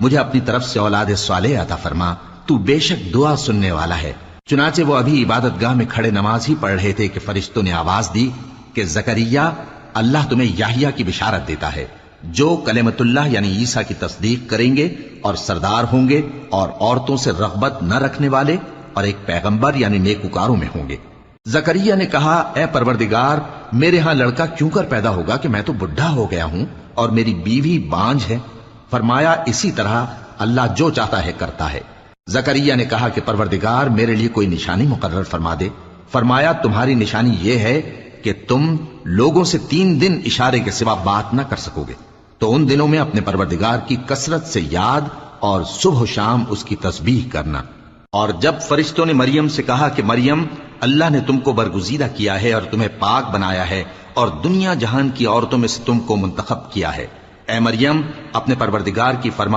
مجھے اپنی طرف سے اولاد صالح عطا فرما، تو بے شک دعا سننے والا ہے۔ چنانچہ وہ ابھی عبادت گاہ میں کھڑے نماز ہی پڑھ رہے تھے کہ فرشتوں نے آواز دی کہ زکریا، اللہ تمہیں یحییٰ کی بشارت دیتا ہے، جو کلمۃ اللہ یعنی عیسیٰ کی تصدیق کریں گے اور سردار ہوں گے اور عورتوں سے رغبت نہ رکھنے والے اور ایک پیغمبر یعنی نیکوکاروں میں ہوں گے۔ زکریا نے کہا، اے پروردگار، میرے ہاں لڑکا کیوں کر پیدا ہوگا کہ میں تو بڈھا ہو گیا ہوں اور میری بیوی بانجھ ہے۔ فرمایا، اسی طرح اللہ جو چاہتا ہے کرتا ہے۔ زکریا نے کہا کہ پروردگار، میرے لیے کوئی نشانی مقرر فرما دے۔ فرمایا، تمہاری نشانی یہ ہے کہ تم لوگوں سے 3 دن اشارے کے سوا بات نہ کر سکو گے، تو ان دنوں میں اپنے پروردگار کی کثرت سے یاد اور صبح و شام اس کی تسبیح کرنا۔ اور جب فرشتوں نے مریم سے کہا کہ مریم، اللہ نے تم کو برگزیدہ کیا ہے اور تمہیں پاک بنایا ہے اور دنیا جہان کی عورتوں میں سے تم کو منتخب کیا ہے، اے مریم، اپنے پروردگار کی فرما